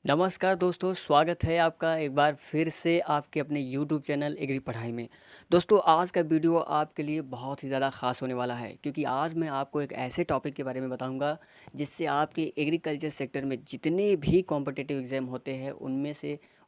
नमस्कार दोस्तों, स्वागत है आपका एक बार फिर से आपके अपने यूट्यूब चैनल एग्री पढ़ाई में। दोस्तों, आज का वीडियो आपके लिए बहुत ही ज़्यादा ख़ास होने वाला है क्योंकि आज मैं आपको एक ऐसे टॉपिक के बारे में बताऊंगा जिससे आपके एग्रीकल्चर सेक्टर में जितने भी कॉम्पिटिटिव एग्ज़ाम होते हैं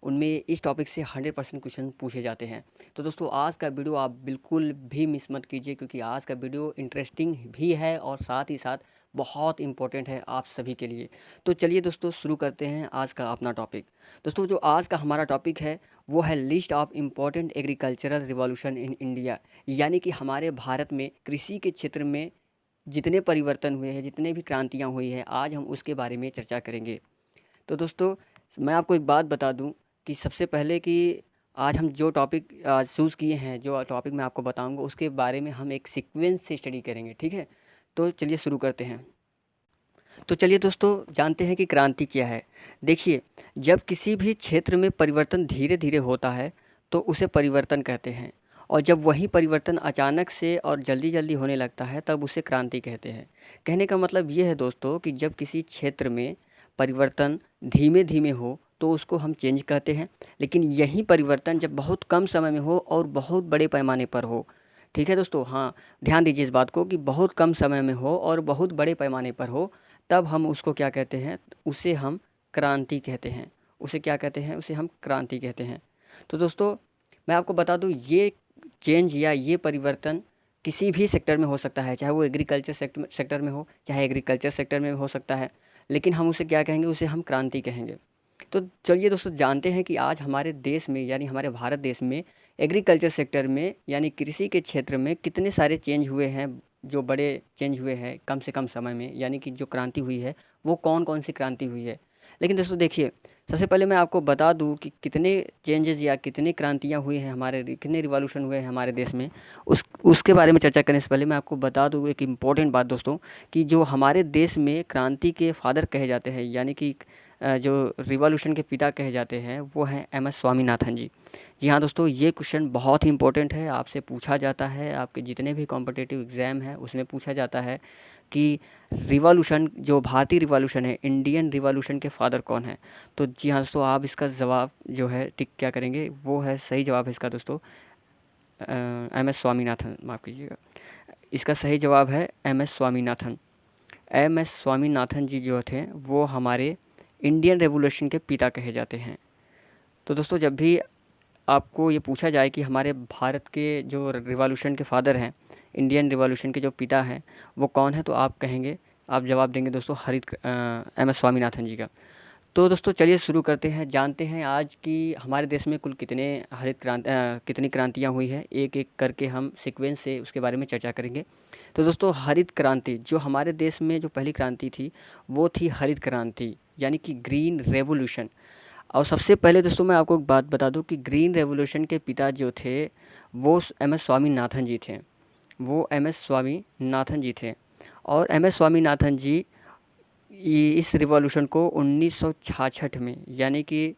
उनमें इस टॉपिक से 100% क्वेश्चन पूछे जाते हैं। तो दोस्तों, आज का वीडियो आप बिल्कुल भी मिस मत कीजिए क्योंकि आज का वीडियो इंटरेस्टिंग भी है और साथ ही साथ बहुत इंपॉर्टेंट है आप सभी के लिए। तो चलिए दोस्तों, शुरू करते हैं आज का अपना टॉपिक। दोस्तों, जो आज का हमारा टॉपिक है वो है list of important agricultural revolution in India. यानी कि हमारे भारत में कृषि के क्षेत्र में जितने परिवर्तन हुए हैं, जितने भी क्रांतियाँ हुई हैं, आज हम उसके बारे में चर्चा करेंगे। तो दोस्तों, मैं आपको एक बात बता दूं कि सबसे पहले कि आज हम जो टॉपिक चूज़ किए हैं, जो टॉपिक मैं आपको बताऊंगा उसके बारे में हम एक सीक्वेंस से स्टडी करेंगे। ठीक है, तो चलिए शुरू करते हैं। तो चलिए दोस्तों, जानते हैं कि क्रांति क्या है। देखिए, जब किसी भी क्षेत्र में परिवर्तन धीरे धीरे होता है तो उसे परिवर्तन कहते हैं, और जब वही परिवर्तन अचानक से और जल्दी जल्दी होने लगता है तब उसे क्रांति कहते हैं। कहने का मतलब ये है दोस्तों कि जब किसी क्षेत्र में परिवर्तन धीमे धीमे हो तो उसको हम चेंज कहते हैं, लेकिन यही परिवर्तन जब बहुत कम समय में हो और बहुत बड़े पैमाने पर हो। ठीक है दोस्तों, हाँ, ध्यान दीजिए इस बात को कि बहुत कम समय में हो और बहुत बड़े पैमाने पर हो, तब हम उसको क्या कहते हैं, उसे हम क्रांति कहते हैं। उसे क्या कहते हैं, उसे हम क्रांति कहते हैं। तो दोस्तों, मैं आपको बता दूं, ये चेंज या ये परिवर्तन किसी भी सेक्टर में हो सकता है, चाहे वो एग्रीकल्चर सेक्टर में हो, चाहे एग्रीकल्चर सेक्टर में हो सकता है, लेकिन हम उसे क्या कहेंगे, उसे हम क्रांति कहेंगे। तो चलिए दोस्तों, जानते हैं कि आज हमारे देश में यानी हमारे भारत देश में एग्रीकल्चर सेक्टर में यानी कृषि के क्षेत्र में कितने सारे चेंज हुए हैं, जो बड़े चेंज हुए हैं कम से कम समय में, यानी कि जो क्रांति हुई है वो कौन कौन सी क्रांति हुई है। लेकिन दोस्तों देखिए, सबसे पहले मैं आपको बता दूं कि कितने चेंजेस या कितनी क्रांतियां हुई हैं हमारे, कितने रिवॉल्यूशन हुए हैं हमारे देश में। उसके बारे में चर्चा करने से पहले मैं आपको बता दूं एक इम्पोर्टेंट बात दोस्तों, कि जो हमारे देश में क्रांति के फादर कहे जाते हैं, यानी कि जो रिवॉल्यूशन के पिता कहे जाते हैं, वो हैं एम एस स्वामीनाथन जी। जी हाँ दोस्तों, ये क्वेश्चन बहुत ही इंपॉर्टेंट है, आपसे पूछा जाता है, आपके जितने भी कॉम्पिटिटिव एग्ज़ाम है उसमें पूछा जाता है कि रिवॉल्यूशन, जो भारतीय रिवॉल्यूशन है, इंडियन रिवॉल्यूशन के फादर कौन है। तो जी हाँ दोस्तों, आप इसका जवाब जो है टिक क्या करेंगे, वो है सही जवाब है इसका दोस्तों एम एस स्वामीनाथन, माफ़ कीजिएगा। इसका सही जवाब है M S Swaminathan. M S Swaminathan ji जो थे वो हमारे इंडियन रेवोल्यूशन के पिता कहे जाते हैं। तो दोस्तों, जब भी आपको ये पूछा जाए कि हमारे भारत के जो रिवॉल्यूशन के फादर हैं, इंडियन रिवॉल्यूशन के जो पिता हैं, वो कौन है, तो आप कहेंगे, आप जवाब देंगे दोस्तों एम एस स्वामीनाथन जी का। तो दोस्तों चलिए शुरू करते हैं, जानते हैं आज कि हमारे देश में कुल कितनी क्रांतियाँ हुई है। एक एक करके हम सीक्वेंस से उसके बारे में चर्चा करेंगे। तो दोस्तों, हरित क्रांति, जो हमारे देश में जो पहली क्रांति थी वो थी हरित क्रांति, यानी कि ग्रीन रेवोल्यूशन। और सबसे पहले दोस्तों मैं आपको एक बात बता दूं कि ग्रीन रेवोल्यूशन के पिता जो थे वो एम एस स्वामीनाथन जी थे। वो एम एस स्वामीनाथन जी थे। और एम एस स्वामीनाथन जी इस रिवॉल्यूशन को 1966 में, यानी कि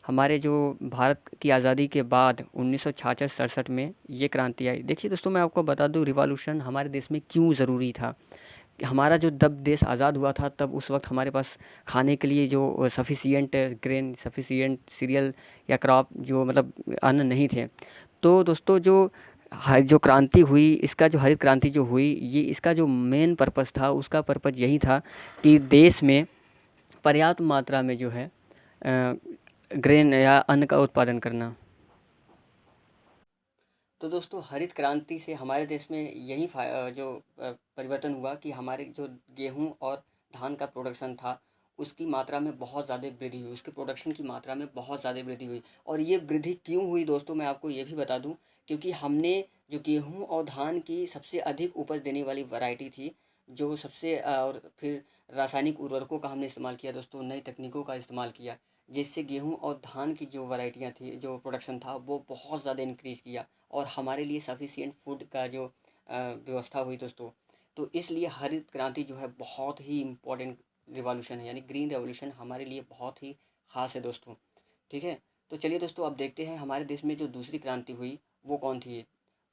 हमारे जो भारत की आज़ादी के बाद 1966-67 में ये क्रांति आई। देखिए दोस्तों, मैं आपको बता दूं रिवॉल्यूशन हमारे देश में क्यों ज़रूरी था। हमारा जो तब देश आज़ाद हुआ था, तब उस वक्त हमारे पास खाने के लिए जो सफिशिएंट ग्रेन, सफिशिएंट सीरियल या क्रॉप, जो मतलब अन्न नहीं थे। तो दोस्तों, जो क्रांति हुई, इसका जो हरित क्रांति जो हुई, ये इसका जो मेन पर्पस था, उसका पर्पस यही था कि देश में पर्याप्त मात्रा में जो है ग्रेन या अन्न का उत्पादन करना। तो दोस्तों, हरित क्रांति से हमारे देश में यही परिवर्तन हुआ कि हमारे जो गेहूं और धान का प्रोडक्शन था, उसकी मात्रा में बहुत ज़्यादा वृद्धि हुई, उसके प्रोडक्शन की मात्रा में बहुत ज़्यादा वृद्धि हुई। और ये वृद्धि क्यों हुई दोस्तों, मैं आपको ये भी बता दूं, क्योंकि हमने जो गेहूं और धान की सबसे अधिक उपज देने वाली वैरायटी थी, जो सबसे और फिर रासायनिक उर्वरकों का हमने इस्तेमाल किया दोस्तों, नई तकनीकों का इस्तेमाल किया, जिससे गेहूं और धान की जो वैरायटियाँ थी, जो प्रोडक्शन था, वो बहुत ज़्यादा इंक्रीज़ किया और हमारे लिए सफिशिएंट फूड का जो व्यवस्था हुई दोस्तों। तो इसलिए हरित क्रांति जो है बहुत ही इम्पोर्टेंट रिवॉल्यूशन है, यानी ग्रीन रेवोल्यूशन हमारे लिए बहुत ही ख़ास है दोस्तों। ठीक है, तो चलिए दोस्तों, अब देखते हैं हमारे देश में जो दूसरी क्रांति हुई वो कौन थी।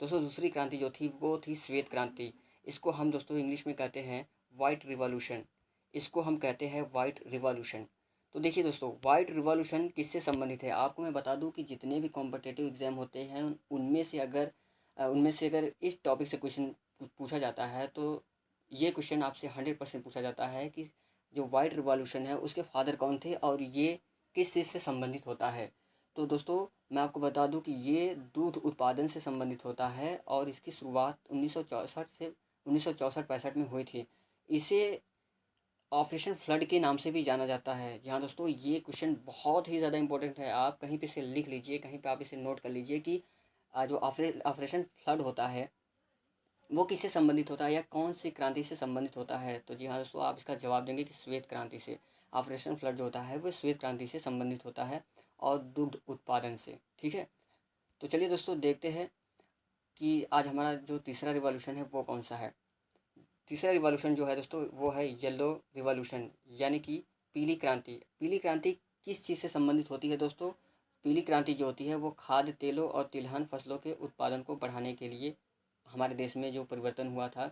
दोस्तों, दूसरी क्रांति जो थी वो थी श्वेत क्रांति। इसको हम दोस्तों इंग्लिश में कहते हैं वाइट रिवॉल्यूशन। इसको हम कहते हैं वाइट रिवॉल्यूशन। तो देखिए दोस्तों, वाइट रिवॉल्यूशन किससे संबंधित है? आपको मैं बता दूं कि जितने भी कॉम्पिटिटिव एग्ज़ाम होते हैं उनमें से अगर इस टॉपिक से क्वेश्चन पूछा जाता है तो ये क्वेश्चन आपसे 100% पूछा जाता है कि जो वाइट रिवॉल्यूशन है उसके फादर कौन थे और ये किस चीज़ से संबंधित होता है। तो दोस्तों, मैं आपको बता दूं कि ये दूध उत्पादन से संबंधित होता है और इसकी शुरुआत 1964 से 1964-65 में हुई थी। इसे ऑपरेशन फ्लड के नाम से भी जाना जाता है। जी हाँ दोस्तों, ये क्वेश्चन बहुत ही ज़्यादा इंपॉर्टेंट है। आप कहीं पे इसे लिख लीजिए, कहीं पे आप इसे नोट कर लीजिए कि जो ऑपरेशन फ्लड होता है वो किससे संबंधित होता है या कौन सी क्रांति से संबंधित होता है। तो जी हाँ दोस्तों, आप इसका जवाब देंगे कि श्वेत क्रांति से। ऑपरेशन फ्लड जो होता है वो श्वेत क्रांति से संबंधित होता है और दुग्ध उत्पादन से। ठीक है, तो चलिए दोस्तों देखते हैं कि आज हमारा जो तीसरा रिवॉल्यूशन है वो कौन सा है। तीसरा रिवॉल्यूशन जो है दोस्तों वो है येलो रिवॉल्यूशन, यानी कि पीली क्रांति। पीली क्रांति किस चीज़ से संबंधित होती है दोस्तों? पीली क्रांति जो होती है वो खाद्य तेलों और तिलहन फसलों के उत्पादन को बढ़ाने के लिए हमारे देश में जो परिवर्तन हुआ था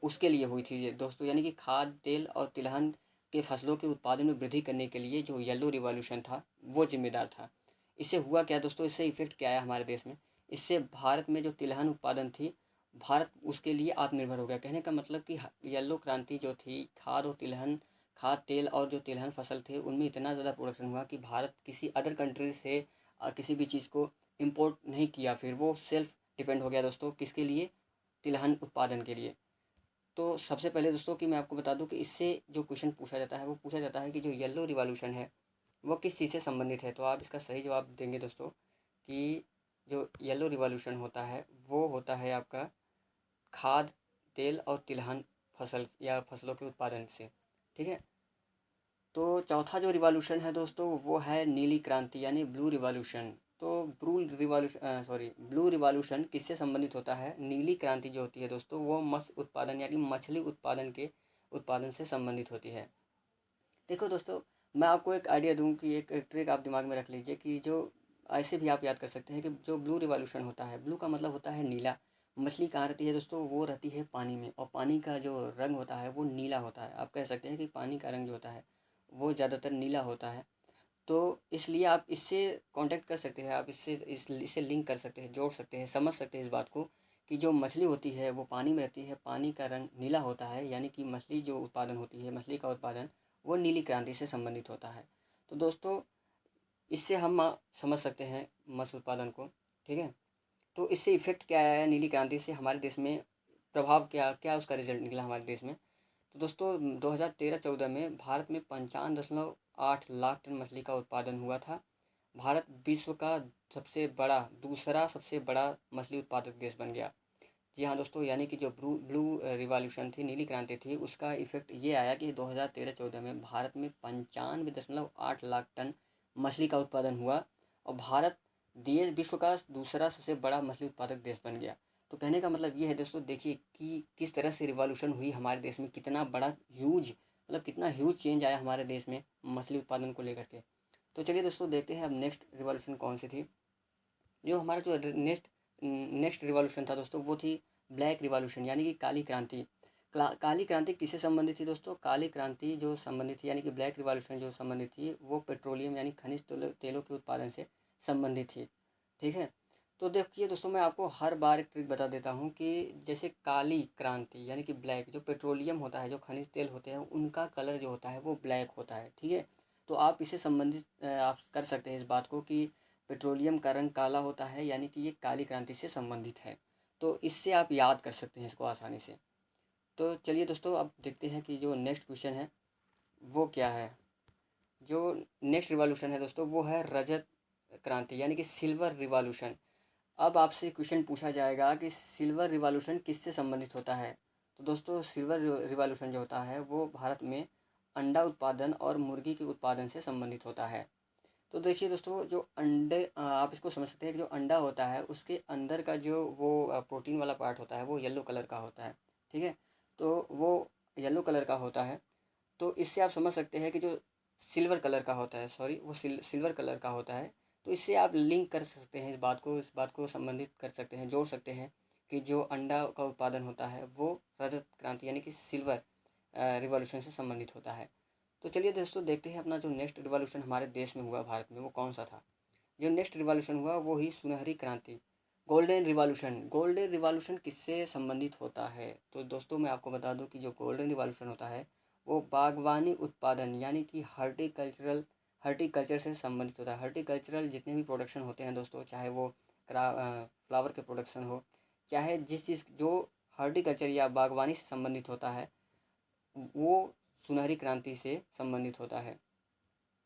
उसके लिए हुई थी ये दोस्तों। यानी कि खाद्य तेल और तिलहन के फसलों के उत्पादन में वृद्धि करने के लिए जो येलो रिवॉल्यूशन था वो जिम्मेदार था। इससे हुआ क्या दोस्तों, इससे इफेक्ट क्या आया हमारे देश में? इससे भारत में जो तिलहन उत्पादन थी, भारत उसके लिए आत्मनिर्भर हो गया। कहने का मतलब कि येलो क्रांति जो थी, खाद तेल और जो तिलहन फसल थे उनमें इतना ज़्यादा प्रोडक्शन हुआ कि भारत किसी अदर कंट्री से किसी भी चीज़ को इम्पोर्ट नहीं किया। फिर वो सेल्फ डिपेंड हो गया दोस्तों, किसके लिए? तिलहन उत्पादन के लिए। तो सबसे पहले दोस्तों कि मैं आपको बता दूं कि इससे जो क्वेश्चन पूछा जाता है वो पूछा जाता है कि जो येलो रिवॉल्यूशन है वो किस चीज़ से संबंधित है। तो आप इसका सही जवाब देंगे दोस्तों कि जो येलो रिवॉल्यूशन होता है वो होता है आपका खाद तेल और तिलहन फसल या फसलों के उत्पादन से। ठीक है, तो चौथा जो रिवॉल्यूशन है दोस्तों वो है नीली क्रांति यानी ब्लू रिवॉल्यूशन। तो ब्लू रिवॉल्यूशन किससे संबंधित होता है? नीली क्रांति जो होती है दोस्तों वो मत्स्य उत्पादन यानी मछली उत्पादन के उत्पादन से संबंधित होती है। देखो दोस्तों, मैं आपको एक आइडिया दूं कि एक ट्रिक आप दिमाग में रख लीजिए कि जो ऐसे भी आप याद कर सकते हैं कि जो ब्लू रिवॉल्यूशन होता है, ब्लू का मतलब होता है नीला। मछली कहाँ रहती है दोस्तों? वो रहती है पानी में, और पानी का जो रंग होता है वो नीला होता है। आप कह सकते हैं कि पानी का रंग जो होता है वो ज़्यादातर नीला होता है। तो इसलिए आप इससे कांटेक्ट कर सकते हैं, आप इससे लिंक कर सकते हैं, जोड़ सकते हैं, समझ सकते हैं इस बात को कि जो मछली होती है वो पानी में रहती है, पानी का रंग नीला होता है, यानी कि मछली जो उत्पादन होती है, मछली का उत्पादन वो नीली क्रांति से संबंधित होता है। तो दोस्तों, इससे हम समझ सकते हैं मत्स्य उत्पादन को। ठीक है, तो इससे इफ़ेक्ट क्या आया है नीली क्रांति से हमारे देश में? प्रभाव क्या क्या उसका रिजल्ट निकला हमारे देश में? तो दोस्तों, 2013-14 में भारत में 55.8 लाख टन मछली का उत्पादन हुआ था। भारत विश्व का दूसरा सबसे बड़ा मछली उत्पादक देश बन गया। जी हाँ दोस्तों, यानी कि जो ब्लू ब्लू रिवॉल्यूशन थी, नीली क्रांति थी, उसका इफेक्ट ये आया कि 2013-14 में भारत में 95.8 लाख टन मछली का उत्पादन हुआ और भारत देश विश्व का दूसरा सबसे बड़ा मछली उत्पादक देश बन गया। तो कहने का मतलब ये है दोस्तों, देखिए कि किस तरह से रिवॉल्यूशन हुई हमारे देश में, कितना बड़ा कितना ह्यूज चेंज आया हमारे देश में मछली उत्पादन को लेकर के। तो चलिए दोस्तों देखते हैं अब नेक्स्ट रिवॉल्यूशन कौन सी थी। जो हमारा जो नेक्स्ट रिवॉल्यूशन था दोस्तों वो थी ब्लैक रिवॉल्यूशन यानी कि काली क्रांति। काली क्रांति किससे संबंधित थी दोस्तों? काली क्रांति जो संबंधित थी यानी कि ब्लैक रिवॉल्यूशन जो संबंधित थी वो पेट्रोलियम यानी खनिज तेलों के उत्पादन से संबंधित थी। ठीक है, तो देखिए दोस्तों, मैं आपको हर बार एक ट्रिक बता देता हूँ कि जैसे काली क्रांति यानी कि ब्लैक, जो पेट्रोलियम होता है, जो खनिज तेल होते हैं उनका कलर जो होता है वो ब्लैक होता है। ठीक है, तो आप इससे संबंधित आप कर सकते हैं इस बात को कि पेट्रोलियम का रंग काला होता है यानी कि ये काली क्रांति से संबंधित है। तो इससे आप याद कर सकते हैं इसको आसानी से। तो चलिए दोस्तों, अब देखते हैं कि जो नेक्स्ट क्वेश्चन है वो क्या है। जो नेक्स्ट रिवॉल्यूशन है दोस्तों वो है रजत क्रांति यानी कि सिल्वर रिवॉल्यूशन। अब आपसे क्वेश्चन पूछा जाएगा कि सिल्वर रिवॉल्यूशन किससे संबंधित होता है। तो दोस्तों, सिल्वर रिवॉल्यूशन जो होता है वो भारत में अंडा उत्पादन और मुर्गी के उत्पादन से संबंधित होता है। तो देखिए दोस्तों, जो अंडे आप इसको समझ सकते हैं कि जो अंडा होता है उसके अंदर का जो वो प्रोटीन वाला पार्ट होता है वो येलो कलर का होता है। ठीक है, तो वो येलो कलर का होता है। तो इससे आप समझ सकते हैं कि जो सिल्वर कलर का होता है, सॉरी वो सिल्वर कलर का होता है। तो इससे आप लिंक कर सकते हैं इस बात को संबंधित कर सकते हैं, जोड़ सकते हैं कि जो अंडा का उत्पादन होता है वो रजत क्रांति यानी कि सिल्वर रिवॉल्यूशन से संबंधित होता है। तो चलिए दोस्तों देखते हैं अपना जो नेक्स्ट रिवॉल्यूशन हमारे देश में हुआ भारत में वो कौन सा था। जो नेक्स्ट रिवॉल्यूशन हुआ वो ही सुनहरी क्रांति, गोल्डन रिवॉल्यूशन। गोल्डन रिवॉल्यूशन किससे संबंधित होता है? तो दोस्तों मैं आपको बता दूं कि जो गोल्डन रिवॉल्यूशन होता है वो बागवानी उत्पादन यानी कि हर्टिकल्चर से संबंधित होता है। हर्टिकल्चरल जितने भी प्रोडक्शन होते हैं दोस्तों, चाहे वो फ्लावर के प्रोडक्शन हो, चाहे जिस चीज़ जो हर्टिकल्चर या बागवानी से संबंधित होता है वो सुनहरी क्रांति से संबंधित होता है।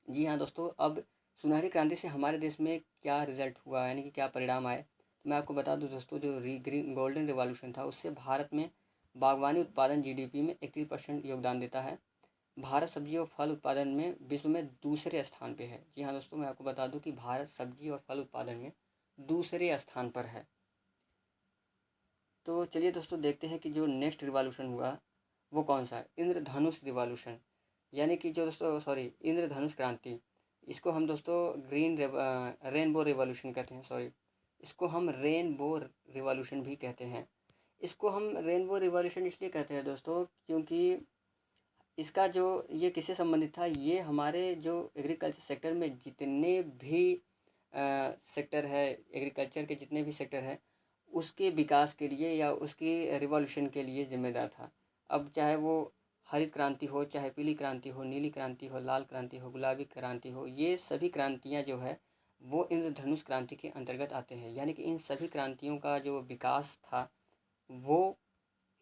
जी हाँ दोस्तों, अब सुनहरी क्रांति से हमारे देश में क्या रिजल्ट हुआ यानी कि क्या परिणाम आए, तो मैं आपको बता दूं दोस्तों, जो ग्रीन गोल्डन रिवॉल्यूशन था उससे भारत में बागवानी उत्पादन जीडीपी में 81% योगदान देता है। भारत सब्जी और फल उत्पादन में विश्व में दूसरे स्थान पे है। जी हाँ दोस्तों, मैं आपको बता दूं कि भारत सब्जी और फल उत्पादन में दूसरे स्थान पर है। तो चलिए दोस्तों देखते हैं कि जो नेक्स्ट रिवॉल्यूशन हुआ वो कौन सा है। इंद्रधनुष रिवॉल्यूशन यानी कि जो दोस्तों इंद्रधनुष क्रांति, इसको हम दोस्तों रेनबो रिवॉल्यूशन कहते हैं। इसको हम रेनबो रिवॉल्यूशन भी कहते हैं। इसको हम रेनबो रिवॉल्यूशन इसलिए कहते हैं दोस्तों क्योंकि इसका जो ये किससे संबंधित था, ये हमारे जो एग्रीकल्चर सेक्टर में जितने भी सेक्टर है, एग्रीकल्चर के जितने भी सेक्टर हैं उसके विकास के लिए या उसकी रिवॉल्यूशन के लिए जिम्मेदार था। अब चाहे वो हरित क्रांति हो, चाहे पीली क्रांति हो, नीली क्रांति हो, लाल क्रांति हो, गुलाबी क्रांति हो, ये सभी क्रांतियाँ जो है वो इंद्रधनुष क्रांति के अंतर्गत आते हैं। यानी कि इन सभी क्रांतियों का जो विकास था वो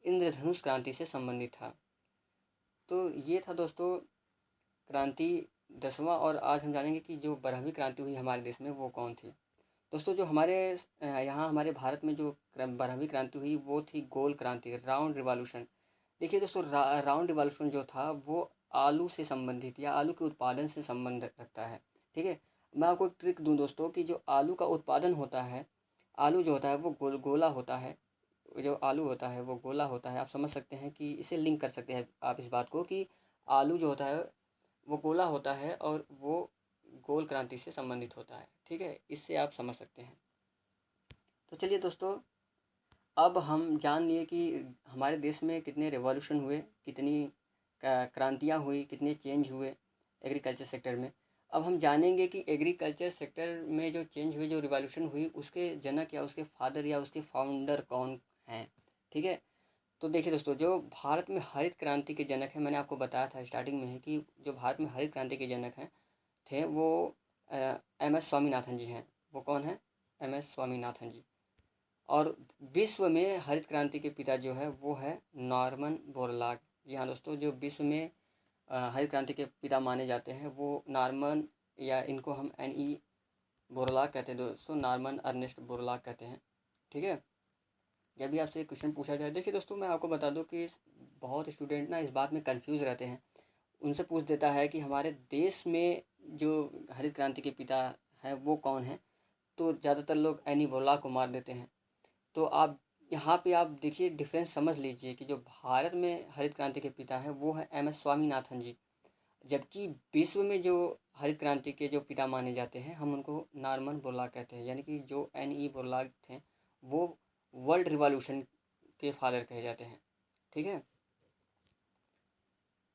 इंद्रधनुष क्रांति से संबंधित था। तो ये था दोस्तों क्रांति 10वां। और आज हम जानेंगे कि जो 12वीं क्रांति हुई हमारे देश में वो कौन थी। दोस्तों जो हमारे यहाँ हमारे भारत में जो 12वीं क्रांति हुई वो थी गोल क्रांति, राउंड रिवॉल्यूशन। देखिए दोस्तों, राउंड रिवॉल्यूशन जो था वो आलू से संबंधित या आलू के उत्पादन से संबंध रखता है। ठीक है, मैं आपको एक ट्रिक दूं दोस्तों कि जो आलू का उत्पादन होता है, आलू जो होता है वो गोला होता है। जो आलू होता है वो गोला होता है। आप समझ सकते हैं कि इसे लिंक कर सकते हैं आप इस बात को कि आलू जो होता है वो गोला होता है और वो गोल क्रांति से संबंधित होता है। ठीक है, इससे आप समझ सकते हैं। तो चलिए दोस्तों, अब हम जान लिए कि हमारे देश में कितने रिवॉल्यूशन हुए, कितनी क्रांतियाँ हुई, कितने चेंज हुए एग्रीकल्चर सेक्टर में। अब हम जानेंगे कि एग्रीकल्चर सेक्टर में जो चेंज हुई, जो रिवॉल्यूशन हुई, उसके जनक या उसके फादर या उसके फाउंडर कौन हैं। ठीक है, तो देखिए दोस्तों, जो भारत में हरित क्रांति के जनक हैं, मैंने आपको बताया था स्टार्टिंग में है कि जो भारत में हरित क्रांति के जनक हैं थे वो एम एस स्वामीनाथन जी हैं। वो कौन है? एम एस स्वामीनाथन जी। और विश्व में हरित क्रांति के पिता जो है वो है नॉर्मन बोरलॉग। जी हाँ दोस्तों, जो विश्व में हरित क्रांति के पिता माने जाते हैं वो नॉर्मन, या इनको हम एन ई बोरलॉग कहते हैं दोस्तों, नॉर्मन अर्नेस्ट बोरलॉग कहते हैं। ठीक है, जब भी आपसे एक क्वेश्चन पूछा जाए, देखिए दोस्तों मैं आपको बता दूं कि बहुत स्टूडेंट ना इस बात में कंफ्यूज रहते हैं। उनसे पूछ देता है कि हमारे देश में जो हरित क्रांति के पिता हैं वो कौन हैं, तो ज़्यादातर लोग एनी बोरलॉग को मार देते हैं। तो आप यहाँ पे आप देखिए डिफरेंस समझ लीजिए कि जो भारत में हरित क्रांति के पिता हैं वो है एम एस स्वामीनाथन जी, जबकि विश्व में जो हरित क्रांति के जो पिता माने जाते हैं हम उनको नॉर्मन बोरलॉग कहते हैं। यानी कि जो एन ई बोरलॉग थे वो वर्ल्ड रिवॉल्यूशन के फादर कहे जाते हैं। ठीक है,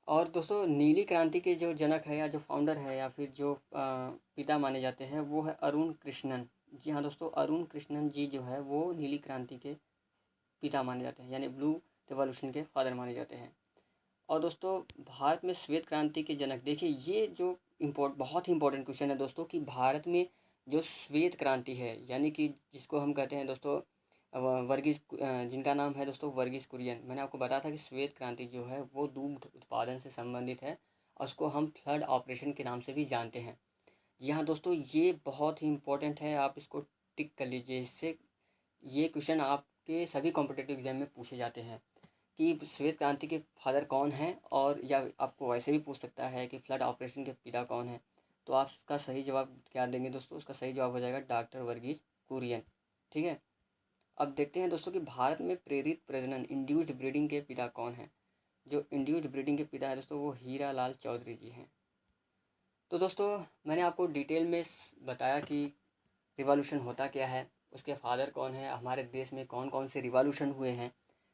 और दोस्तों नीली क्रांति के जो जनक है या जो फाउंडर है या फिर जो पिता माने जाते हैं वो है अरुण कृष्णन। जी हाँ दोस्तों, अरुण कृष्णन जी जो है वो नीली क्रांति के पिता माने जाते हैं, यानी ब्लू रिवॉल्यूशन के फादर माने जाते हैं। और दोस्तों भारत में श्वेत क्रांति के जनक, देखिए ये जो बहुत ही इंपॉर्टेंट क्वेश्चन है दोस्तों कि भारत में जो श्वेत क्रांति है यानी कि जिसको हम कहते हैं दोस्तों जिनका नाम है दोस्तों वर्गीस कुरियन। मैंने आपको बताया था कि श्वेत क्रांति जो है वो दूग्ध उत्पादन से संबंधित है और उसको हम फ्लड ऑपरेशन के नाम से भी जानते हैं। यहाँ दोस्तों ये बहुत ही इंपॉर्टेंट है, आप इसको टिक कर लीजिए। इससे ये क्वेश्चन आपके सभी कॉम्पिटेटिव एग्जाम में पूछे जाते हैं कि श्वेत क्रांति के फादर कौन हैं, और या आपको वैसे भी पूछ सकता है कि फ्लड ऑपरेशन के पिता कौन हैं। तो आप उसका सही जवाब क्या देंगे दोस्तों? उसका सही जवाब हो जाएगा डॉक्टर वर्गीस कुरियन। ठीक है, अब देखते हैं दोस्तों कि भारत में प्रेरित प्रजनन इंड्यूस्ड ब्रीडिंग के पिता कौन हैं। जो इंड्यूस्ड ब्रीडिंग के पिता है दोस्तों वो हीरा लाल चौधरी जी हैं। तो दोस्तों मैंने आपको डिटेल में बताया कि रिवॉल्यूशन होता क्या है, उसके फादर कौन है, हमारे देश में कौन कौन से रिवॉल्यूशन हुए हैं।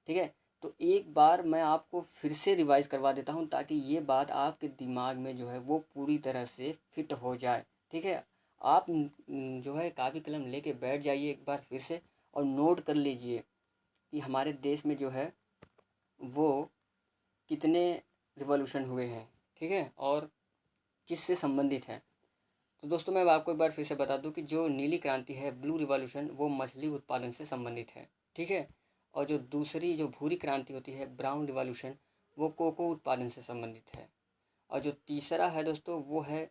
ठीक है, तो एक बार मैं आपको फिर से रिवाइज़ करवा देता हूँ ताकि ये बात आपके दिमाग में जो है वो पूरी तरह से फिट हो जाए, ठीक है। आप जो है कापी कलम लेके बैठ जाइए एक बार फिर से और नोट कर लीजिए कि हमारे देश में जो है वो कितने रिवॉल्यूशन हुए हैं, ठीक है, और किससे संबंधित हैं। तो दोस्तों मैं अब आपको एक बार फिर से बता दूं कि जो नीली क्रांति है, ब्लू रिवॉल्यूशन, वो मछली उत्पादन से संबंधित है, ठीक है। और जो दूसरी जो भूरी क्रांति होती है, ब्राउन रिवॉल्यूशन, वो कोको उत्पादन से संबंधित है। और जो तीसरा है दोस्तों वो है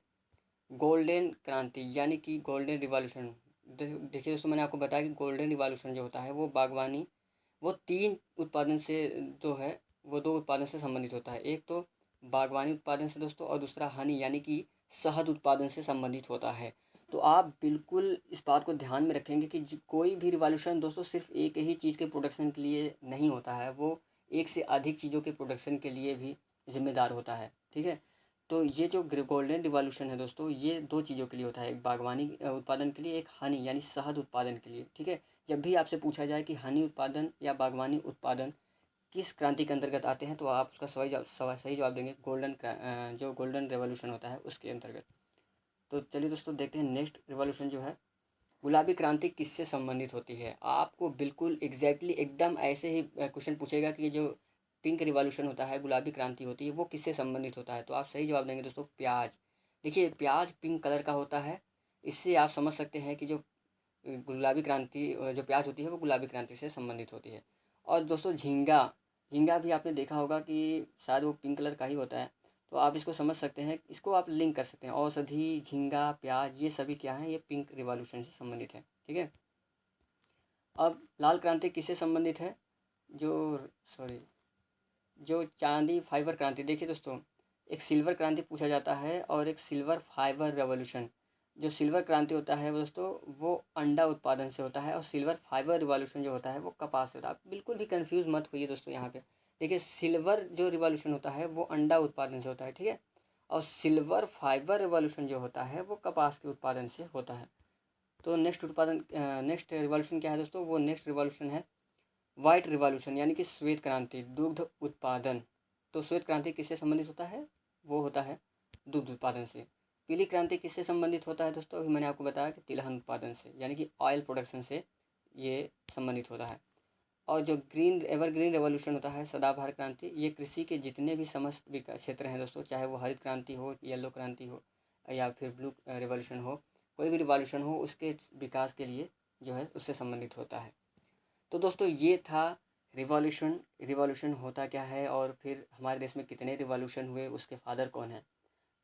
गोल्डन क्रांति यानी कि गोल्डन रिवॉल्यूशन। देखिए दोस्तों, मैंने आपको बताया कि गोल्डन रिवॉल्यूशन जो होता है वो बागवानी, वो 3 उत्पादन से जो है वो 2 उत्पादन से संबंधित होता है। एक तो बागवानी उत्पादन से दोस्तों, और दूसरा हनी यानी कि शहद उत्पादन से संबंधित होता है। तो आप बिल्कुल इस बात को ध्यान में रखेंगे कि कोई भी रिवॉल्यूशन दोस्तों सिर्फ एक ही चीज़ के प्रोडक्शन के लिए नहीं होता है, वो एक से अधिक चीज़ों के प्रोडक्शन के लिए भी जिम्मेदार होता है, ठीक है। तो ये जो गोल्डन रिवॉल्यूशन है दोस्तों, ये 2 चीज़ों के लिए होता है, एक बागवानी उत्पादन के लिए, एक हनी यानी शहद उत्पादन के लिए, ठीक है। जब भी आपसे पूछा जाए कि हनी उत्पादन या बागवानी उत्पादन किस क्रांति के अंतर्गत आते हैं, तो आप उसका सही जवाब देंगे जो गोल्डन रेवोल्यूशन होता है उसके अंतर्गत। तो चलिए दोस्तों देखते हैं नेक्स्ट रिवॉल्यूशन जो है, गुलाबी क्रांति किससे संबंधित होती है। आपको बिल्कुल एग्जैक्टली एकदम ऐसे ही क्वेश्चन पूछेगा कि जो पिंक रिवॉल्यूशन होता है, गुलाबी क्रांति होती है, वो किससे संबंधित होता है। तो आप सही जवाब देंगे दोस्तों प्याज। देखिए प्याज पिंक कलर का होता है, इससे आप समझ सकते हैं कि जो गुलाबी क्रांति जो प्याज होती है वो गुलाबी क्रांति से संबंधित होती है। और दोस्तों झींगा, झींगा भी आपने देखा होगा कि शायद वो पिंक कलर का ही होता है। तो आप इसको समझ सकते हैं, इसको आप लिंक कर सकते हैं, औषधि, झींगा, प्याज, ये सभी क्या हैं, ये पिंक रिवॉल्यूशन से संबंधित है, ठीक है। अब लाल क्रांति किससे संबंधित है, जो सॉरी जो चांदी फाइबर क्रांति। देखिए दोस्तों, एक सिल्वर क्रांति पूछा जाता है और एक सिल्वर फाइबर रेवोल्यूशन। जो सिल्वर क्रांति होता है वो दोस्तों वो अंडा उत्पादन से होता है, और सिल्वर फाइबर रिवॉल्यूशन जो होता है वो कपास से होता है। आप बिल्कुल भी कंफ्यूज मत होइए दोस्तों यहाँ पे। देखिए सिल्वर जो रिवॉल्यूशन होता है वो अंडा उत्पादन से होता है, ठीक है, और सिल्वर फाइबर रिवॉल्यूशन जो होता है वो कपास के उत्पादन से होता है। तो नेक्स्ट रिवॉल्यूशन क्या है दोस्तों, वो नेक्स्ट रिवॉल्यूशन है वाइट रिवॉल्यूशन यानी कि श्वेत क्रांति, दुग्ध उत्पादन। तो श्वेत क्रांति किससे संबंधित होता है, वो होता है दुग्ध उत्पादन से। पीली क्रांति किससे संबंधित होता है दोस्तों, अभी मैंने आपको बताया कि तिलहन उत्पादन से यानी कि ऑयल प्रोडक्शन से ये संबंधित होता है। और जो एवरग्रीन रेवोल्यूशन होता है, सदाबहार क्रांति, ये कृषि के जितने भी समस्त विकास क्षेत्र हैं दोस्तों, चाहे वो हरित क्रांति हो, येलो क्रांति हो, या फिर ब्लू रिवॉल्यूशन हो, कोई भी रिवॉल्यूशन हो, उसके विकास के लिए जो है उससे संबंधित होता है। तो दोस्तों ये था रिवॉल्यूशन, रिवॉल्यूशन होता क्या है और फिर हमारे देश में कितने रिवॉल्यूशन हुए, उसके फादर कौन है।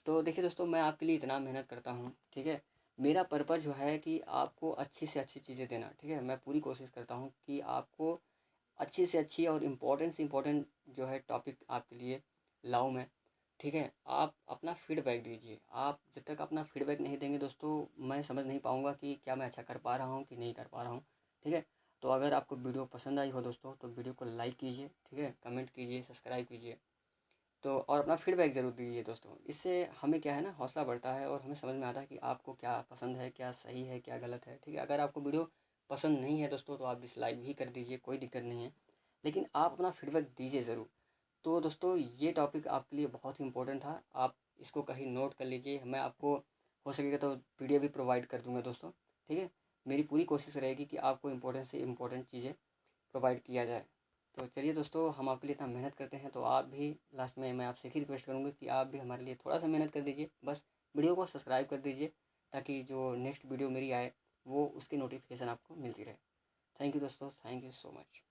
तो देखिए दोस्तों, मैं आपके लिए इतना मेहनत करता हूँ, ठीक है। मेरा पर्पज़ जो है कि आपको अच्छी से अच्छी चीज़ें देना, ठीक है। मैं पूरी कोशिश करता हूँ कि आपको अच्छी से अच्छी और इम्पोर्टेंट से इम्पोर्टेंट जो है टॉपिक आपके लिए लाऊं मैं, ठीक है। आप अपना फीडबैक दीजिए, आप जब तक अपना फीडबैक नहीं देंगे दोस्तों, मैं समझ नहीं पाऊँगा कि क्या मैं अच्छा कर पा रहा हूँ कि नहीं कर पा रहा हूँ, ठीक है। तो अगर आपको वीडियो पसंद आई हो दोस्तों, तो वीडियो को लाइक कीजिए, ठीक है, कमेंट कीजिए, सब्सक्राइब कीजिए। तो और अपना फीडबैक ज़रूर दीजिए दोस्तों, इससे हमें क्या है ना, हौसला बढ़ता है और हमें समझ में आता है कि आपको क्या पसंद है, क्या सही है, क्या गलत है, ठीक है। अगर आपको वीडियो पसंद नहीं है दोस्तों, तो आप डिसलाइक भी कर दीजिए, कोई दिक्कत नहीं है, लेकिन आप अपना फीडबैक दीजिए ज़रूर। तो दोस्तों ये टॉपिक आपके लिए बहुत ही इंपॉर्टेंट था, आप इसको कहीं नोट कर लीजिए। मैं आपको हो सकेगा तो पीडीएफ भी प्रोवाइड कर दूंगा दोस्तों, ठीक है। मेरी पूरी कोशिश रहेगी कि आपको इम्पोर्टेंट से इम्पोर्टेंट चीज़ें प्रोवाइड किया जाए। तो चलिए दोस्तों, हम आपके लिए इतना मेहनत करते हैं, तो आप भी लास्ट में मैं आपसे ही रिक्वेस्ट करूँगी कि आप भी हमारे लिए थोड़ा सा मेहनत कर दीजिए, बस वीडियो को सब्सक्राइब कर दीजिए, ताकि जो नेक्स्ट वीडियो मेरी आए वो उसकी नोटिफिकेशन आपको मिलती रहे। थैंक यू दोस्तों, थैंक यू सो मच।